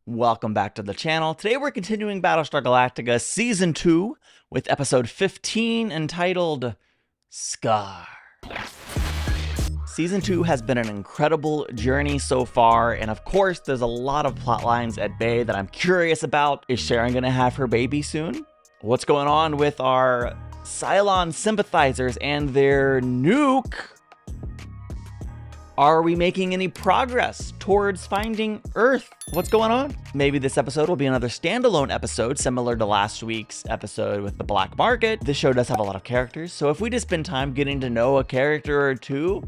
Welcome back to the channel. Today we're continuing Battlestar Galactica Season 2 with episode 15 entitled Scar. Season 2 has been an incredible journey so far, and of course there's a lot of plot lines at bay that I'm curious about. Is Sharon gonna have her baby soon? What's going on with our Cylon sympathizers and their nuke? Are we making any progress towards finding Earth? What's going on? Maybe this episode will be another standalone episode similar to last week's episode with the Black Market. This show does have a lot of characters, so if we just spend time getting to know a character or two,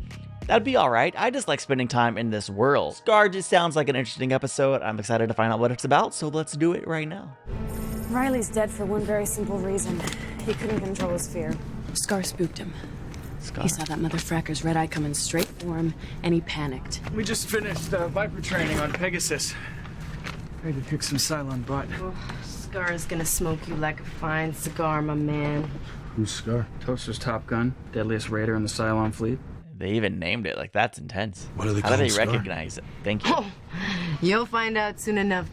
that'd be all right. I just like spending time in this world. Scar just sounds like an interesting episode. I'm excited to find out what it's about, so let's do it right now. Riley's dead for one very simple reason. He couldn't control his fear. Scar spooked him. Scar. He saw that motherfracker's red eye coming straight for him, and he panicked. We just finished Viper training on Pegasus. Ready to kick some Cylon butt. Oh, Scar is gonna smoke you like a fine cigar, my man. Who's Scar? Toaster's Top Gun, deadliest raider in the Cylon fleet. They even named it. Like, that's intense. What do they How call do they Scar? recognize it? Thank you. Oh, you'll find out soon enough.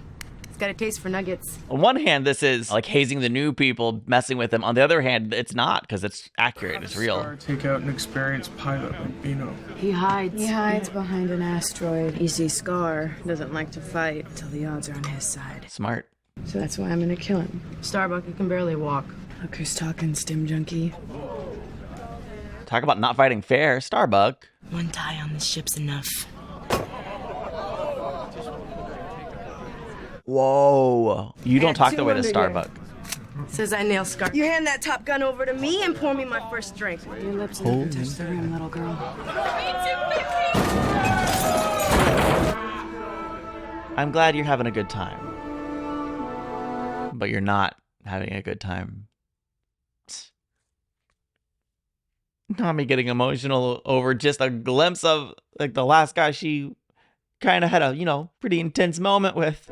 He's got a taste for nuggets. On one hand, this is like hazing the new people, messing with them. On the other hand, it's not, because it's accurate, it's real. Scar take out an experienced pilot like Bino. He hides. He hides behind an asteroid. You see, Scar doesn't like to fight until the odds are on his side. Smart. So that's why I'm gonna kill him. Starbuck, he can barely walk. Look who's talking, stim junkie. Talk about not fighting fair. Starbuck. One tie on this ship's enough. Whoa. You don't And talk the two way to under Starbuck. Says I nail Scar. You hand that Top Gun over to me and pour me my first drink. Your lips never touch the rim, little girl. I'm glad you're having a good time. But you're not having a good time. Not me getting emotional over just a glimpse of like the last guy she kind of had a, pretty intense moment with.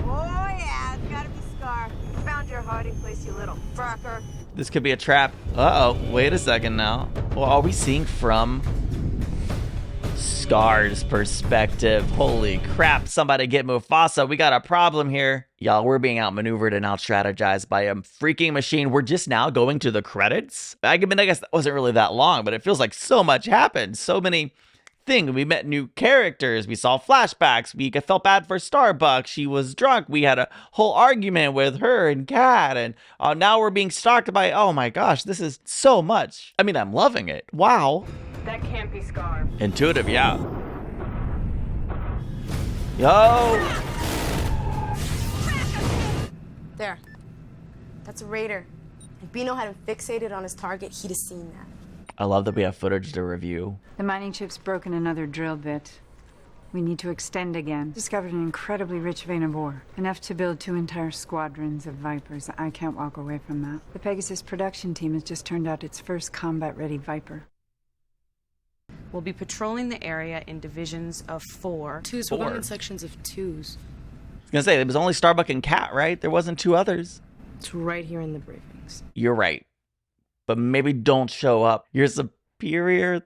Oh yeah, it's gotta be Scar. Found your hiding place, you little fracker. This could be a trap. Uh-oh, wait a second now. Well, are we seeing from Scar's perspective? Holy crap, somebody get Mufasa. We got a problem here. Y'all, we're being outmaneuvered and out-strategized by a freaking machine. We're just now going to the credits? I guess that wasn't really that long, but it feels like so much happened. So many things. We met new characters. We saw flashbacks. We felt bad for Starbuck. She was drunk. We had a whole argument with her and Kat. And now we're being stalked by, oh my gosh, this is so much. I mean, I'm loving it. Wow. That can't be Scar. Intuitive, yeah. Yo! There. That's a raider. If Bino had him fixated on his target, he'd have seen that. I love that we have footage to review. The mining chip's broken another drill bit. We need to extend again. Discovered an incredibly rich vein of ore. Enough to build 2 entire squadrons of Vipers. I can't walk away from that. The Pegasus production team has just turned out its first combat-ready Viper. We'll be patrolling the area in divisions of 4. Twos, we're going in sections of twos. I was gonna say, it was only Starbuck and Kat, right? There wasn't 2 others. It's right here in the briefings. You're right. But maybe don't show up. Your superior,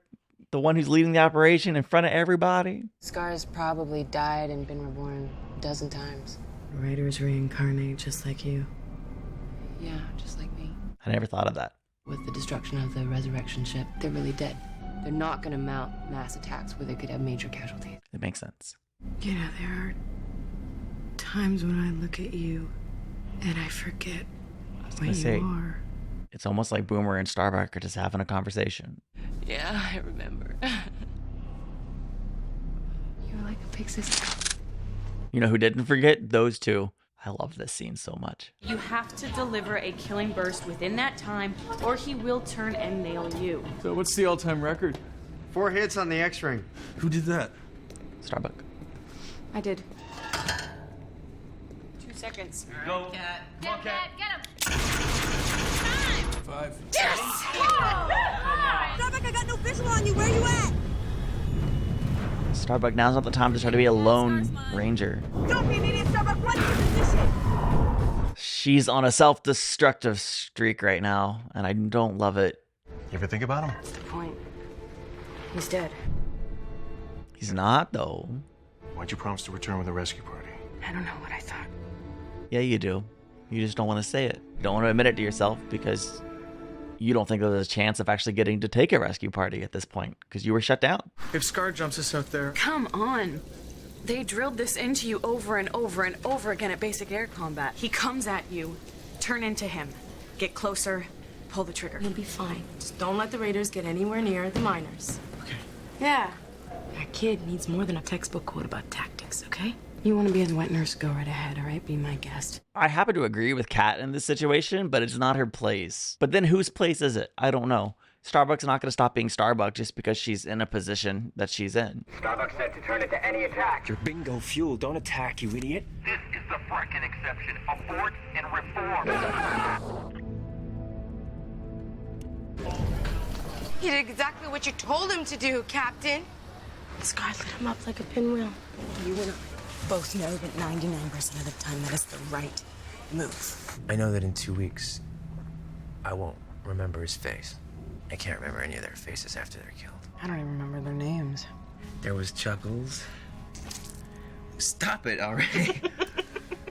the one who's leading the operation in front of everybody. Scar's probably died and been reborn a dozen times. Raiders reincarnate just like you. Yeah, just like me. I never thought of that. With the destruction of the resurrection ship, they're really dead. They're not gonna mount mass attacks where they could have major casualties. It makes sense. You know, there are times when I look at you and I forget what gonna you say. are. It's almost like Boomer and Starbuck are just having a conversation. Yeah, I remember. You're like a big sister. You know who didn't forget? Those 2. I love this scene so much. You have to deliver a killing burst within that time, or he will turn and nail you. So what's the all-time record? 4 hits on the X-ring. Who did that? Starbuck. I did. 2 seconds. Go. Kat. Get him! 5. Yes! Starbuck, I got no visual on you. Where you at? Starbuck, now's not the time to try to be a lone ranger. Don't be an idiot, Starbuck. Run your position. She's on a self-destructive streak right now, and I don't love it. You ever think about him? What's the point? He's dead. He's not, though. Why'd you promise to return with a rescue party? I don't know what I thought. Yeah, you do. You just don't want to say it. You don't want to admit it to yourself because you don't think there's a chance of actually getting to take a rescue party at this point because you were shut down. If Scar jumps us out there, Come on. They drilled this into you over and over and over again at basic air combat. He comes at you, turn into him. Get closer, pull the trigger. You'll be fine. Just don't let the Raiders get anywhere near the miners. okay. Yeah. That kid needs more than a textbook quote about tactics, okay? You want to be a wet nurse, go right ahead, all right? Be my guest. I happen to agree with Kat in this situation, but it's not her place. But then whose place is it? I don't know. Starbuck's not going to stop being Starbuck just because she's in a position that she's in. Starbuck said to turn it to any attack. You're bingo fuel. Don't attack, you idiot. This is the frickin' exception. Abort and reform. He did exactly what you told him to do, Captain. Scar lit him up like a pinwheel. You and I both know that 99% of the time that is the right move. I know that in 2 weeks, I won't remember his face. I can't remember any of their faces after they're killed. I don't even remember their names. There was Chuckles. Stop it already.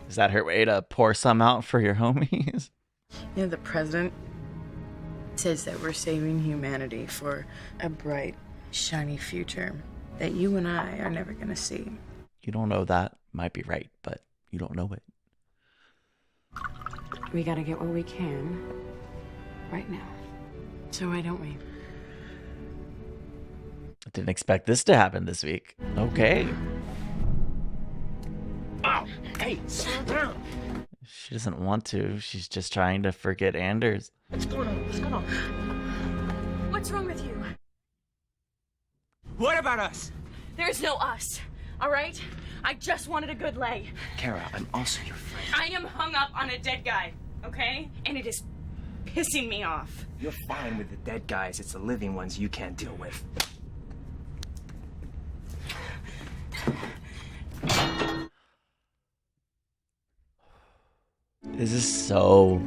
Is that her way to pour some out for your homies? You know, the president says that we're saving humanity for a bright, shiny future that you and I are never going to see. You don't know that. Might be right, but you don't know it. We got to get what we can right now. So why don't we? I didn't expect this to happen this week. Okay. Ow! Hey, slow down. She doesn't want to. She's just trying to forget Anders. What's going on? What's going on? What's wrong with you? What about us? There's no us, all right? I just wanted a good lay. Kara, I'm also your friend. I am hung up on a dead guy, okay? And it is pissing me off. You're fine with the dead guys. It's the living ones you can't deal with. This is so...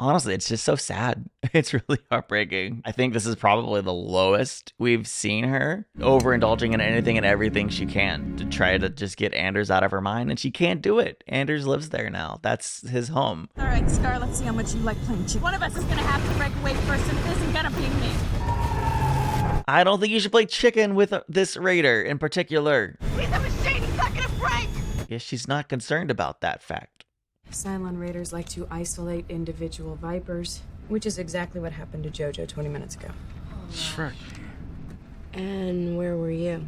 Honestly, it's just so sad. It's really heartbreaking. I think this is probably the lowest we've seen her, overindulging in anything and everything she can to try to just get Anders out of her mind, and she can't do it. Anders lives there now. That's his home. All right, Scar, let's see how much you like playing chicken. One of us is gonna have to break away first, and it isn't gonna be me. I don't think you should play chicken with this raider in particular. He's a machine, he's not gonna break! Yes, she's not concerned about that fact. Cylon Raiders like to isolate individual Vipers, which is exactly what happened to Jojo 20 minutes ago. Frick. And where were you?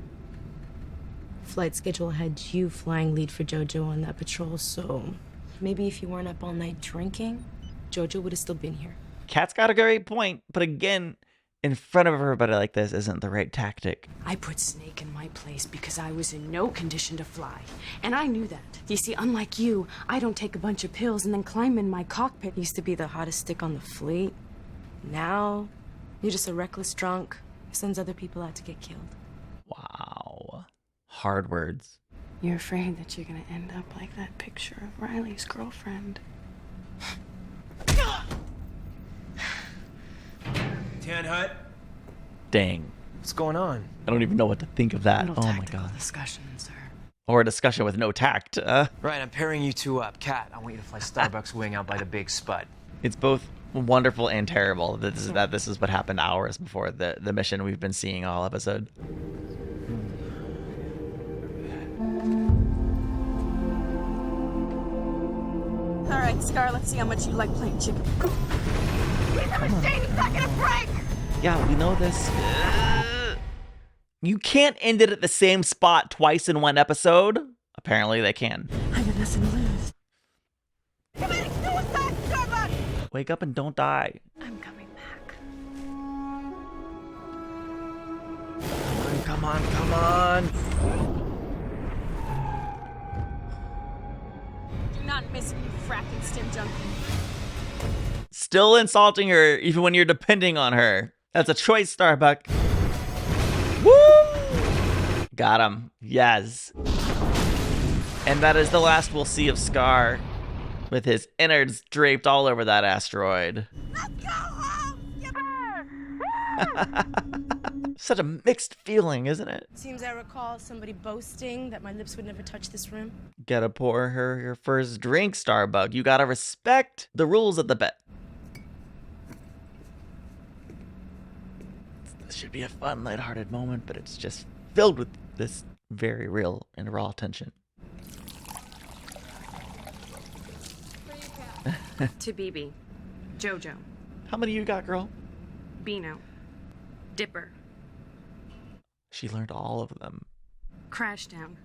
Flight schedule had you flying lead for Jojo on that patrol, so maybe if you weren't up all night drinking, Jojo would have still been here. Kat's got a great point, but again, in front of everybody like this isn't the right tactic. I put Snake in my place because I was in no condition to fly, and I knew that. You see, unlike you, I don't take a bunch of pills and then climb in my cockpit. Used to be the hottest stick on the fleet. Now, you're just a reckless drunk who sends other people out to get killed. Wow. Hard words. You're afraid that you're gonna end up like that picture of Riley's girlfriend. Tan Hut? Dang. What's going on? I don't even know what to think of that. Little Oh my tactical god. discussion, sir. Or a discussion with no tact. Right, I'm pairing you two up. Kat, I want you to fly Starbuck's wing out by the big spud. It's both wonderful and terrible that this is what happened hours before the mission we've been seeing all episode. All right, Scar, let's see how much you like playing chicken. He's a machine, he's not gonna break! Yeah, we know this. You can't end it at the same spot twice in one episode. Apparently they can. I got nothing to lose. Committing suicide, Starbuck! Wake up and don't die. I'm coming back. Come on, come on. Do not miss me, fracking stim junkie. Still insulting her even when you're depending on her. That's a choice, Starbuck. Woo! Got him. Yes. And that is the last we'll see of Scar, with his innards draped all over that asteroid. Let's go home, skipper! Such a mixed feeling, isn't it? Seems I recall somebody boasting that my lips would never touch this rim. Gotta pour her your first drink, Starbuck. You gotta respect the rules of the bet. This should be a fun, lighthearted moment, but it's just filled with this very real and raw tension. To BB. Jojo. How many you got, girl? Beano. Dipper. She learned all of them. Crashdown.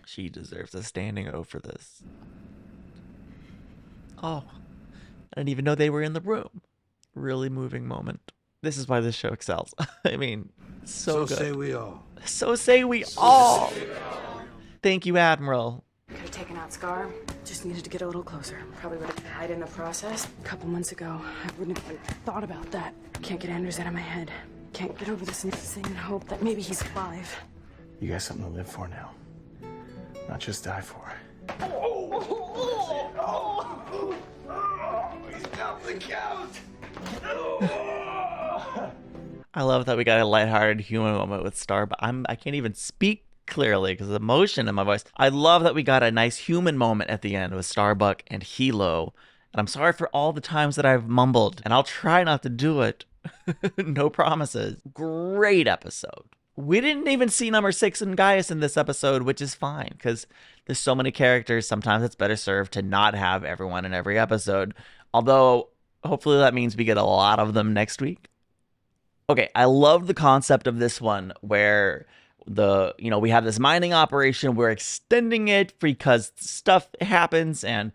She deserves a standing O for this. Oh, I didn't even know they were in the room. Really moving moment. This is why this show excels. I mean, so good. So say we all. So say we all. Thank you, Admiral. Could have taken out Scar. Just needed to get a little closer. Probably would have died in the process. A couple months ago, I wouldn't have even thought about that. Can't get Anders out of my head. Can't get over this insane hope that maybe he's alive. You got something to live for now. Not just die for. He's down the couch. I love that we got a lighthearted human moment with Star, but I can't even speak clearly because of the emotion in my voice. I love that we got a nice human moment at the end with Starbuck and Hilo. And I'm sorry for all the times that I've mumbled, and I'll try not to do it. No promises. Great episode. We didn't even see number 6 and Gaius in this episode, which is fine because there's so many characters. Sometimes it's better served to not have everyone in every episode. Although, hopefully that means we get a lot of them next week. Okay, I love the concept of this one where we have this mining operation. We're extending it because stuff happens and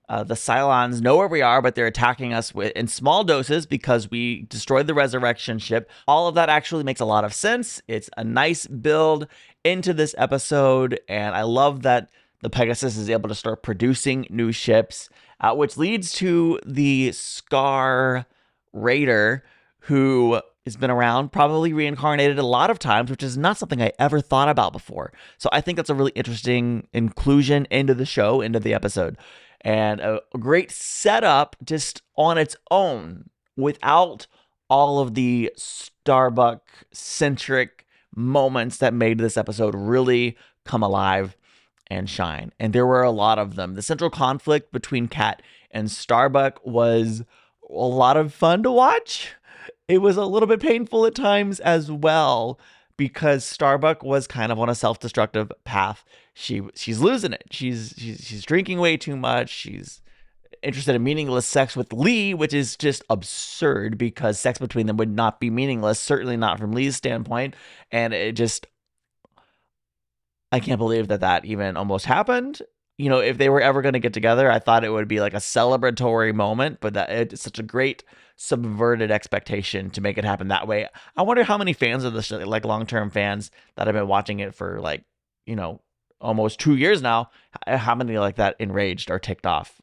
the Cylons know where we are, but they're attacking us in small doses because we destroyed the resurrection ship. All of that actually makes a lot of sense. It's a nice build into this episode, and I love that the Pegasus is able to start producing new ships, which leads to the Scar Raider, who has been around, probably reincarnated a lot of times, which is not something I ever thought about before. So I think that's a really interesting inclusion into the show, into the episode. And a great setup just on its own without all of the Starbuck-centric moments that made this episode really come alive and shine. And there were a lot of them. The central conflict between Kat and Starbuck was a lot of fun to watch. It was a little bit painful at times as well because Starbuck was kind of on a self-destructive path. She's losing it. She's drinking way too much. She's interested in meaningless sex with Lee, which is just absurd because sex between them would not be meaningless, certainly not from Lee's standpoint. And I can't believe that even almost happened. You know, if they were ever going to get together, I thought it would be like a celebratory moment, but that it's such a great subverted expectation to make it happen that way. I wonder how many fans of this, like long-term fans that have been watching it for almost 2 years now, how many like that enraged or ticked off?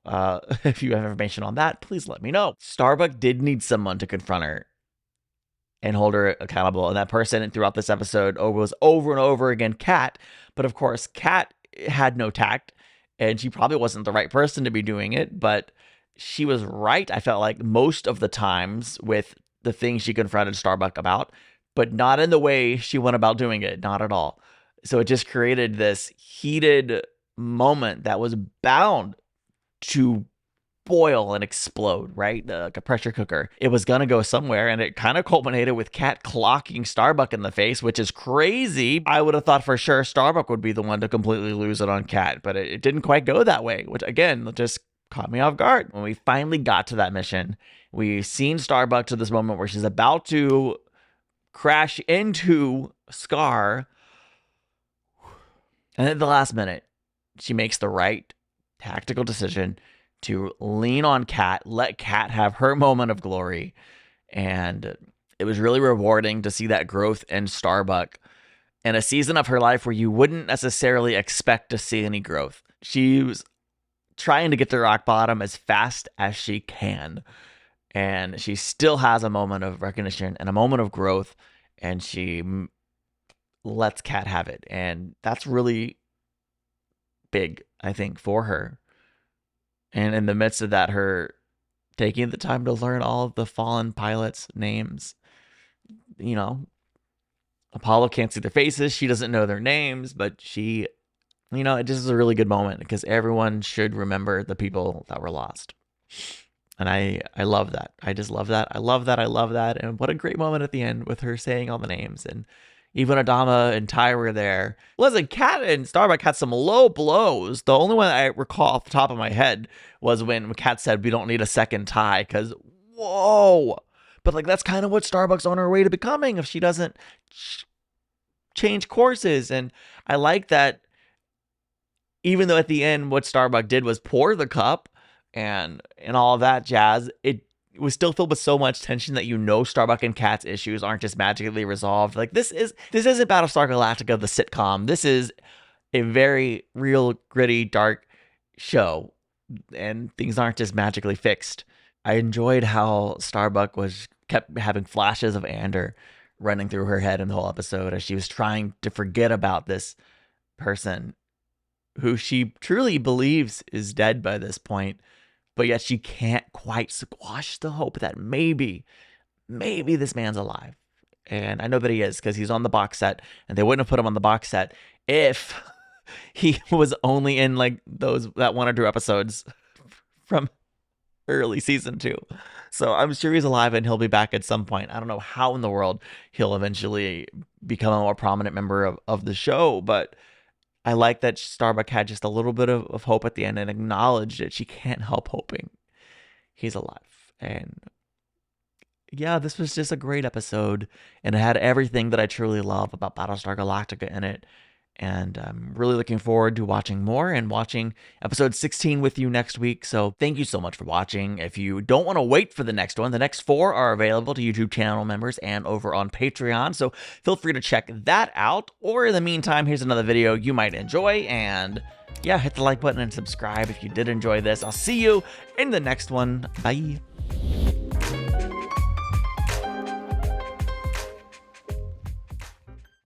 If you have information on that, please let me know. Starbuck did need someone to confront her and hold her accountable. And that person throughout this episode was over and over again Kat. But of course, Kat had no tact and she probably wasn't the right person to be doing it, but she was right, I felt like, most of the times with the things she confronted Starbuck about, but not in the way she went about doing it, not at all. So it just created this heated moment that was bound to boil and explode, right? Like a pressure cooker. It was going to go somewhere, and it kind of culminated with Kat clocking Starbuck in the face, which is crazy. I would have thought for sure Starbuck would be the one to completely lose it on Kat, but it didn't quite go that way, which again, just caught me off guard. When we finally got to that mission, we've seen Starbuck to this moment where she's about to crash into Scar, and at the last minute, she makes the right tactical decision to lean on Kat, let Kat have her moment of glory. And it was really rewarding to see that growth in Starbuck in a season of her life where you wouldn't necessarily expect to see any growth. She was trying to get to rock bottom as fast as she can. And she still has a moment of recognition and a moment of growth. And she lets Kat have it. And that's really big, I think, for her. And in the midst of that, her taking the time to learn all of the fallen pilots' names, Apollo can't see their faces. She doesn't know their names, but she, you know, it just is a really good moment because everyone should remember the people that were lost. And I love that. I just love that. I love that. I love that. And what a great moment at the end with her saying all the names. And even Adama and Ty were there. Listen, Kat and Starbuck had some low blows. The only one I recall off the top of my head was when Kat said, we don't need a second Ty, because whoa. But like, that's kind of what Starbuck's on her way to becoming if she doesn't change courses. And I like that, even though at the end what Starbuck did was pour the cup and all that jazz, it was still filled with so much tension that, you know, Starbuck and Kat's issues aren't just magically resolved. Like, this isn't Battlestar Galactica, the sitcom. This is a very real, gritty, dark show, and things aren't just magically fixed. I enjoyed how Starbuck kept having flashes of Ander running through her head in the whole episode as she was trying to forget about this person who she truly believes is dead by this point. But yet she can't quite squash the hope that maybe this man's alive. And I know that he is, because he's on the box set, and they wouldn't have put him on the box set if he was only in like that 1 or 2 episodes from early season 2. So I'm sure he's alive and he'll be back at some point. I don't know how in the world he'll eventually become a more prominent member of the show, but I like that Starbuck had just a little bit of hope at the end and acknowledged it. She can't help hoping he's alive. And yeah, this was just a great episode, and it had everything that I truly love about Battlestar Galactica in it. And I'm really looking forward to watching more and watching episode 16 with you next week. So thank you so much for watching. If you don't want to wait for the next one, the next 4 are available to YouTube channel members and over on Patreon. So feel free to check that out. Or in the meantime, here's another video you might enjoy. And yeah, hit the like button and subscribe if you did enjoy this. I'll see you in the next one. Bye.